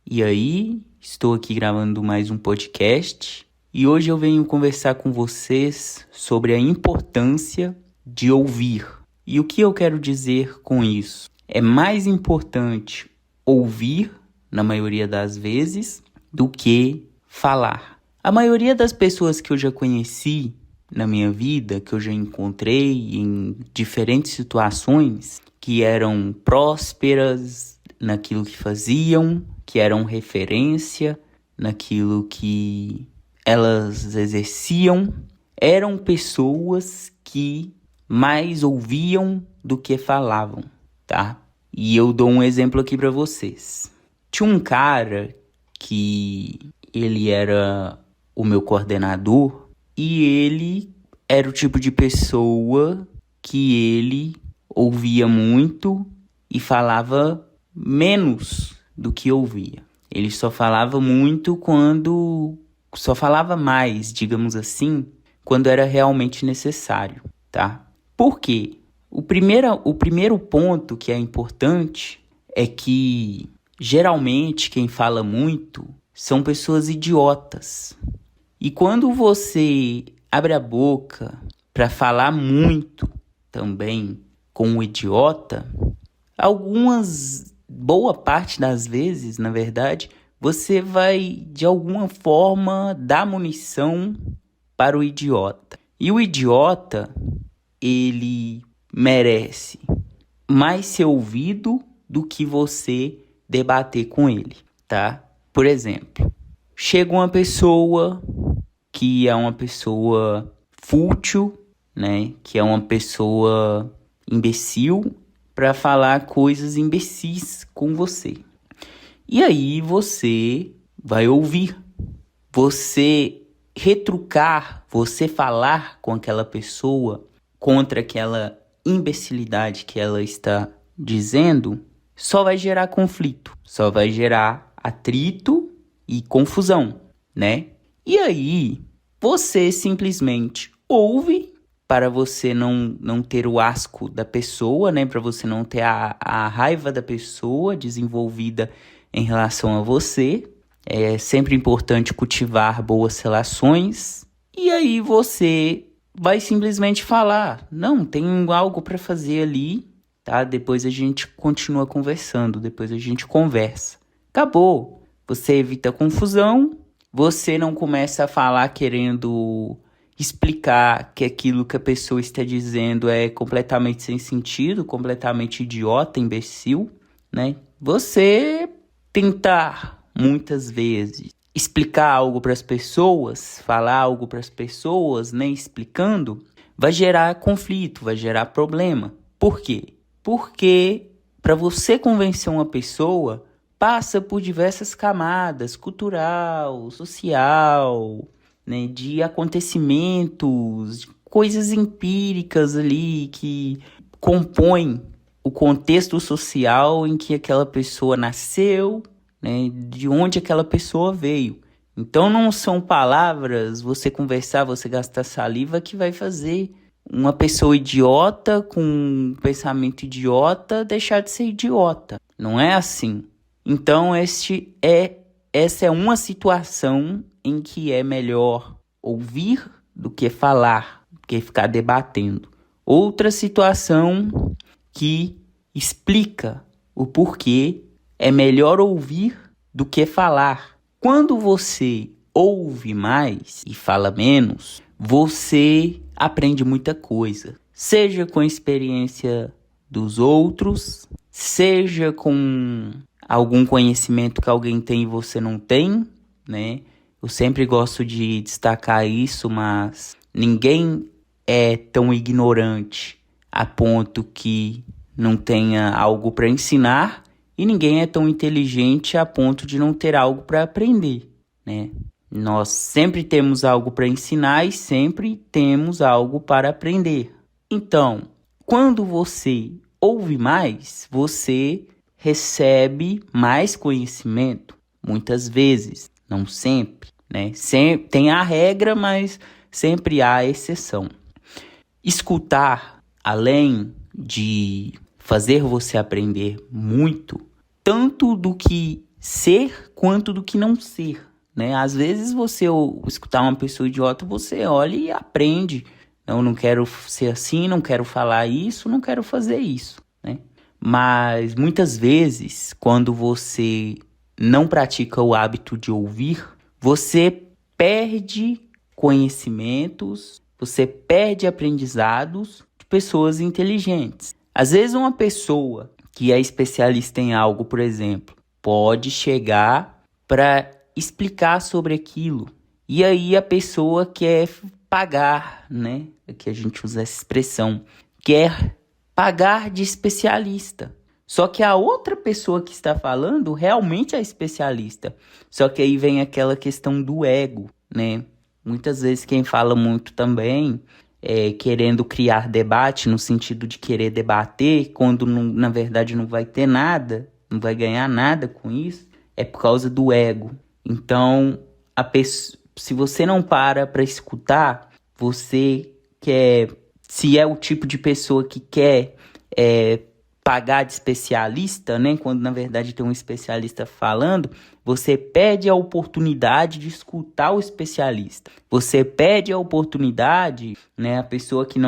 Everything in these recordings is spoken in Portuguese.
E aí, estou aqui gravando mais um podcast e hoje eu venho conversar com vocês sobre a importância de ouvir. E o que eu quero dizer com isso? É mais importante ouvir, na maioria das vezes, do que falar. A maioria das pessoas que eu já conheci na minha vida, que eu já encontrei em diferentes situações, que eram prósperas naquilo que faziam, que eram referência naquilo que elas exerciam, eram pessoas que mais ouviam do que falavam, tá? E eu dou um exemplo aqui para vocês. Tinha um cara que ele era o meu coordenador e ele era o tipo de pessoa que ele ouvia muito e falava menos do que ouvia. Ele só falava muito só falava mais, digamos assim, quando era realmente necessário, tá? Por quê? O primeiro ponto que é importante é que, geralmente, quem fala muito são pessoas idiotas. E quando você abre a boca para falar muito também com o idiota, boa parte das vezes, na verdade, você vai de alguma forma dar munição para o idiota. E o idiota, ele merece mais ser ouvido do que você debater com ele, tá? Por exemplo, chega uma pessoa que é uma pessoa fútil, né? Que é uma pessoa imbecil para falar coisas imbecis com você. E aí você vai ouvir. Você retrucar, você falar com aquela pessoa contra aquela imbecilidade que ela está dizendo, só vai gerar conflito, só vai gerar atrito e confusão, né? E aí, você simplesmente ouve para você não ter o asco da pessoa, né? Para você não ter a raiva da pessoa desenvolvida em relação a você. É sempre importante cultivar boas relações. E aí você vai simplesmente falar, não, tem algo para fazer ali, tá? Depois a gente continua conversando, depois a gente conversa. Acabou. Você evita confusão, você não começa a falar querendo explicar que aquilo que a pessoa está dizendo é completamente sem sentido, completamente idiota, imbecil, né? Você tentar, muitas vezes, explicar algo para as pessoas, falar algo para as pessoas, nem explicando, vai gerar conflito, vai gerar problema. Por quê? Porque para você convencer uma pessoa, passa por diversas camadas, cultural, social, né, de acontecimentos, coisas empíricas ali que compõem o contexto social em que aquela pessoa nasceu, né, de onde aquela pessoa veio. Então não são palavras, você conversar, você gastar saliva que vai fazer uma pessoa idiota com um pensamento idiota deixar de ser idiota. Não é assim. Então essa é uma situação em que é melhor ouvir do que falar, do que ficar debatendo. Outra situação que explica o porquê é melhor ouvir do que falar. Quando você ouve mais e fala menos, você aprende muita coisa. Seja com a experiência dos outros, seja com algum conhecimento que alguém tem e você não tem, né? Eu sempre gosto de destacar isso, mas ninguém é tão ignorante a ponto que não tenha algo para ensinar e ninguém é tão inteligente a ponto de não ter algo para aprender, né? Nós sempre temos algo para ensinar e sempre temos algo para aprender. Então, quando você ouve mais, você recebe mais conhecimento, muitas vezes, não sempre, né? Tem a regra, mas sempre há a exceção. Escutar, além de fazer você aprender muito, tanto do que ser quanto do que não ser, né? Às vezes você escutar uma pessoa idiota, você olha e aprende. Eu não quero ser assim, não quero falar isso, não quero fazer isso, né? Mas muitas vezes, quando você não pratica o hábito de ouvir, você perde conhecimentos, você perde aprendizados de pessoas inteligentes. Às vezes uma pessoa que é especialista em algo, por exemplo, pode chegar para explicar sobre aquilo. E aí a pessoa quer pagar, né? Aqui a gente usa essa expressão, quer pagar de especialista. Só que a outra pessoa que está falando realmente é especialista. Só que aí vem aquela questão do ego, né? Muitas vezes quem fala muito também é querendo criar debate no sentido de querer debater, quando não, na verdade não vai ter nada, não vai ganhar nada com isso, é por causa do ego. Então, se você não para escutar, você quer, se é o tipo de pessoa que quer pagar de especialista, né? Quando na verdade tem um especialista falando, você perde a oportunidade de escutar o especialista. Você perde a oportunidade, né? A pessoa que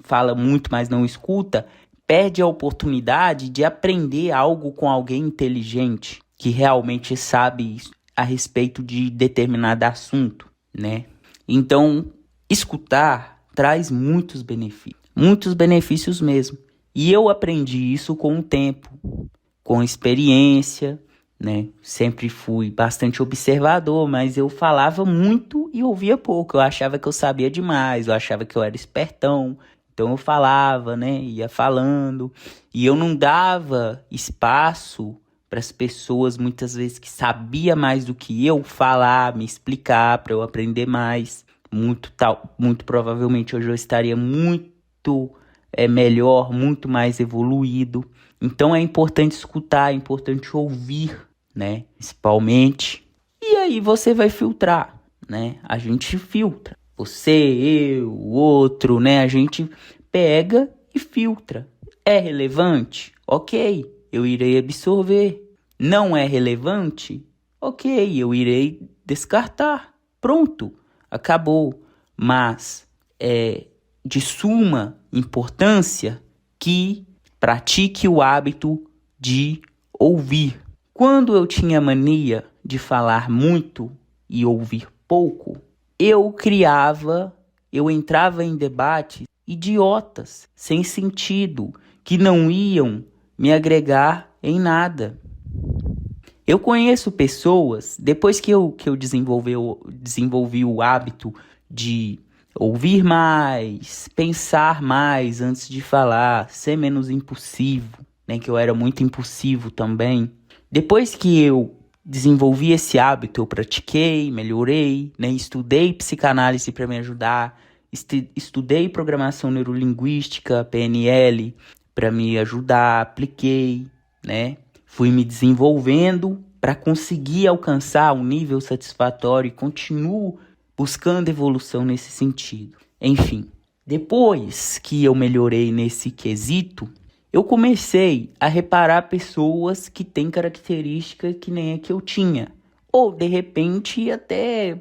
fala muito, mas não escuta, perde a oportunidade de aprender algo com alguém inteligente, que realmente sabe a respeito de determinado assunto, né? Então, escutar traz muitos benefícios mesmo. E eu aprendi isso com o tempo, com experiência, né? Sempre fui bastante observador, mas eu falava muito e ouvia pouco. Eu achava que eu sabia demais, eu achava que eu era espertão. Então eu falava, né? Ia falando. E eu não dava espaço para as pessoas, muitas vezes, que sabia mais do que eu, falar, me explicar, para eu aprender mais. Muito provavelmente hoje eu estaria muito melhor, muito mais evoluído. Então é importante escutar, é importante ouvir, né? Principalmente. E aí você vai filtrar, né? A gente filtra. Você, eu, o outro, né? A gente pega e filtra. É relevante? Ok, eu irei absorver. Não é relevante? Ok, eu irei descartar. Pronto, acabou. Mas é de suma importância que pratique o hábito de ouvir. Quando eu tinha mania de falar muito e ouvir pouco, eu entrava em debates idiotas, sem sentido, que não iam me agregar em nada. Eu conheço pessoas, depois que eu desenvolvi o hábito de ouvir mais, pensar mais antes de falar, ser menos impulsivo, né? Que eu era muito impulsivo também. Depois que eu desenvolvi esse hábito, eu pratiquei, melhorei, né? Estudei psicanálise para me ajudar, estudei programação neurolinguística, PNL, para me ajudar, apliquei, né? Fui me desenvolvendo para conseguir alcançar um nível satisfatório e continuo buscando evolução nesse sentido. Enfim, depois que eu melhorei nesse quesito, eu comecei a reparar pessoas que têm características que nem a que eu tinha. Ou, de repente, até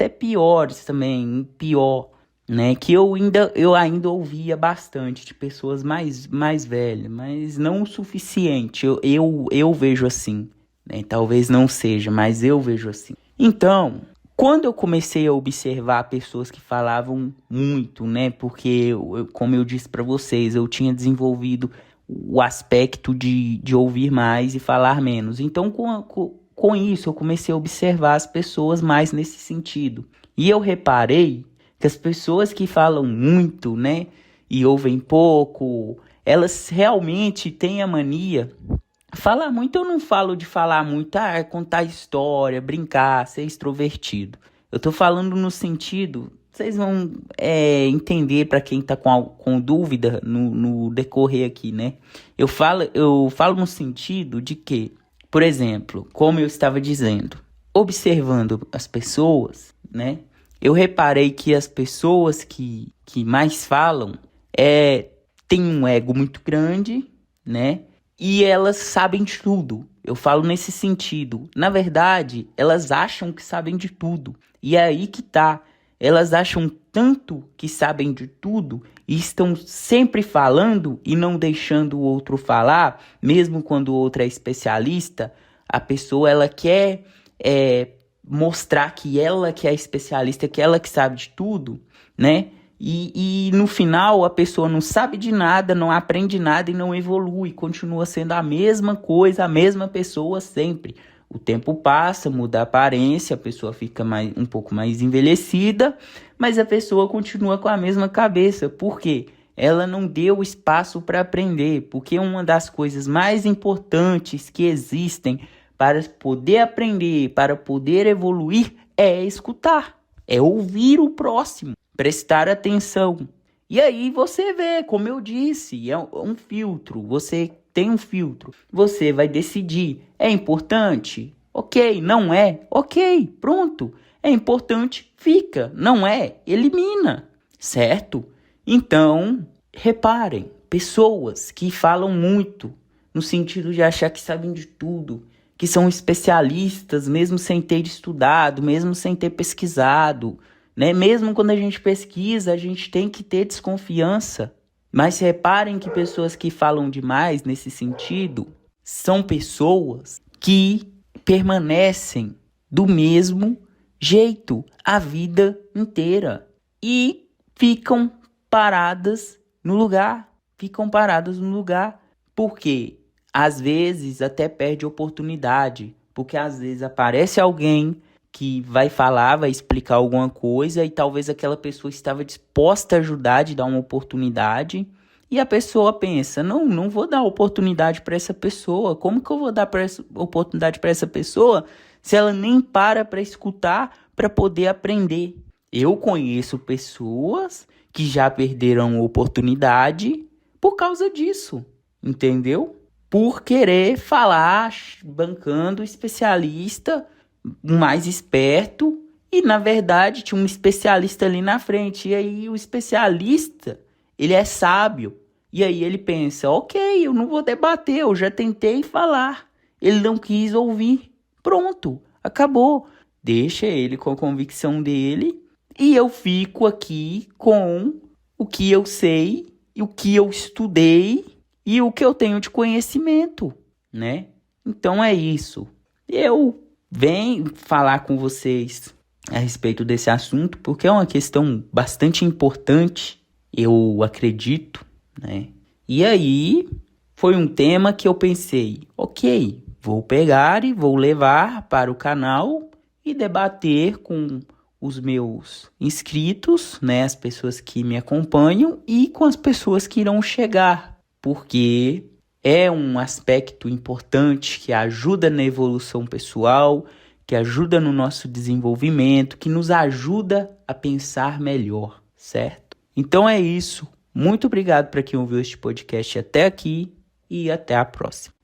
piores também, pior, né? Que eu ainda ouvia bastante de pessoas mais velhas, mas não o suficiente. Eu vejo assim, né? Talvez não seja, mas eu vejo assim. Então, quando eu comecei a observar pessoas que falavam muito, né? Porque, como eu disse para vocês, eu tinha desenvolvido o aspecto de ouvir mais e falar menos. Então, com isso, eu comecei a observar as pessoas mais nesse sentido. E eu reparei que as pessoas que falam muito, né? E ouvem pouco, elas realmente têm a mania. Falar muito, eu não falo de falar muito, contar história, brincar, ser extrovertido. Eu tô falando no sentido, vocês vão entender para quem tá com dúvida no decorrer aqui, né? Eu falo no sentido de que, por exemplo, como eu estava dizendo, observando as pessoas, né? Eu reparei que as pessoas que mais falam têm um ego muito grande, né? E elas sabem de tudo. Eu falo nesse sentido. Na verdade, elas acham que sabem de tudo. E é aí que tá. Elas acham tanto que sabem de tudo e estão sempre falando e não deixando o outro falar, mesmo quando o outro é especialista. A pessoa, ela quer mostrar que ela que é especialista, que ela que sabe de tudo, né? E no final a pessoa não sabe de nada, não aprende nada e não evolui, continua sendo a mesma coisa, a mesma pessoa sempre. O tempo passa, muda a aparência, a pessoa fica um pouco mais envelhecida, mas a pessoa continua com a mesma cabeça. Por quê? Ela não deu espaço para aprender, porque uma das coisas mais importantes que existem para poder aprender, para poder evoluir, é escutar, é ouvir o próximo, prestar atenção. E aí você vê, como eu disse, é um filtro, você tem um filtro, você vai decidir, é importante? Ok, não é? Ok, pronto, é importante, fica, não é? Elimina, certo? Então, reparem, pessoas que falam muito, no sentido de achar que sabem de tudo, que são especialistas, mesmo sem ter estudado, mesmo sem ter pesquisado, né? Mesmo quando a gente pesquisa, a gente tem que ter desconfiança. Mas reparem que pessoas que falam demais nesse sentido são pessoas que permanecem do mesmo jeito a vida inteira e ficam paradas no lugar. Porque às vezes até perde oportunidade, porque às vezes aparece alguém que vai falar, vai explicar alguma coisa e talvez aquela pessoa estava disposta a ajudar, de dar uma oportunidade, e a pessoa pensa, não vou dar oportunidade para essa pessoa. Como que eu vou dar oportunidade para essa pessoa se ela nem para escutar para poder aprender? Eu conheço pessoas que já perderam oportunidade por causa disso, entendeu? Por querer falar, bancando especialista, mais esperto, e na verdade tinha um especialista ali na frente, e aí o especialista, ele é sábio, e aí ele pensa, ok, eu não vou debater, eu já tentei falar, ele não quis ouvir, pronto, acabou, deixa ele com a convicção dele, e eu fico aqui com o que eu sei, e o que eu estudei, e o que eu tenho de conhecimento, né? Então é isso. Eu venho falar com vocês a respeito desse assunto, porque é uma questão bastante importante, eu acredito, né? E aí, foi um tema que eu pensei, ok, vou pegar e vou levar para o canal e debater com os meus inscritos, né? As pessoas que me acompanham e com as pessoas que irão chegar, porque é um aspecto importante que ajuda na evolução pessoal, que ajuda no nosso desenvolvimento, que nos ajuda a pensar melhor, certo? Então é isso. Muito obrigado para quem ouviu este podcast até aqui e até a próxima.